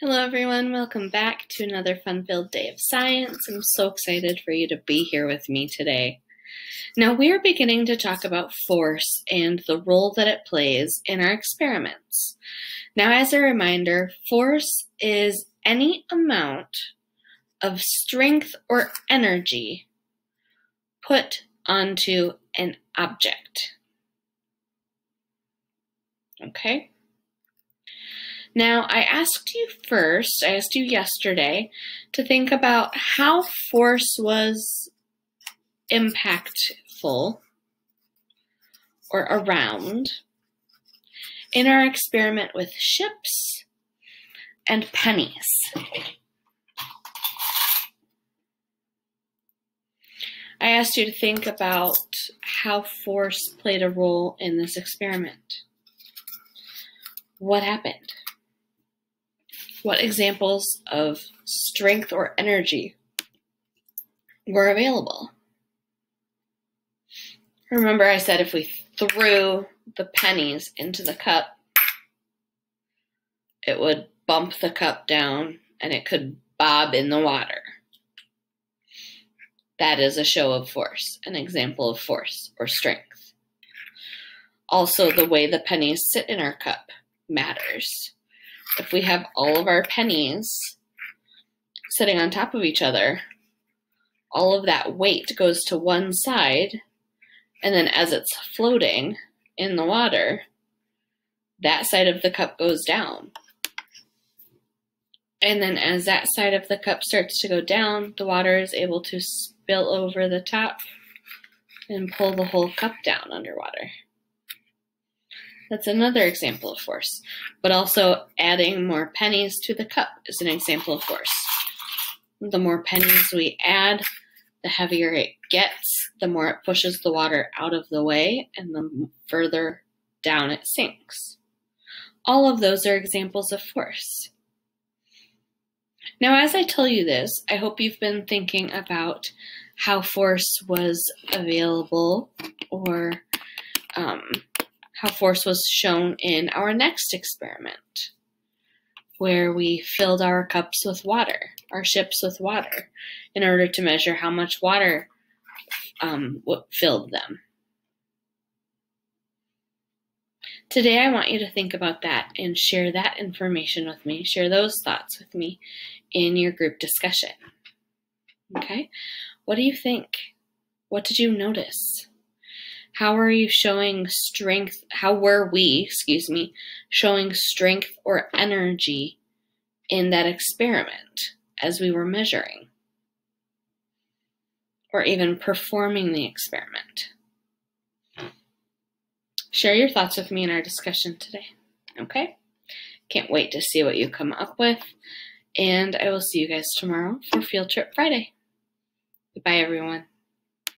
Hello everyone, welcome back to another fun-filled day of science. I'm so excited for you to be here with me today. Now we are beginning to talk about force and the role that it plays in our experiments. Now as a reminder, force is any amount of strength or energy put onto an object. Okay? Now, I asked you yesterday to think about how force was impactful or around in our experiment with ships and pennies. I asked you to think about how force played a role in this experiment. What happened? What examples of strength or energy were available? Remember I said if we threw the pennies into the cup, it would bump the cup down and it could bob in the water. That is a show of force, an example of force or strength. Also, the way the pennies sit in our cup matters. If we have all of our pennies sitting on top of each other, all of that weight goes to one side, and then as it's floating in the water, that side of the cup goes down. And then as that side of the cup starts to go down, the water is able to spill over the top and pull the whole cup down underwater. That's another example of force. But also adding more pennies to the cup is an example of force. The more pennies we add, the heavier it gets, the more it pushes the water out of the way, and the further down it sinks. All of those are examples of force. Now, as I tell you this, I hope you've been thinking about how force was available or how force was shown in our next experiment, where we filled our cups with water, our ships with water, in order to measure how much water filled them. Today I want you to think about that and share that information with me, share those thoughts with me in your group discussion. Okay? What do you think? What did you notice? How are you showing strength? How were we, showing strength or energy in that experiment as we were measuring? Or even performing the experiment? Share your thoughts with me in our discussion today, okay? Can't wait to see what you come up with, and I will see you guys tomorrow for Field Trip Friday. Goodbye, everyone.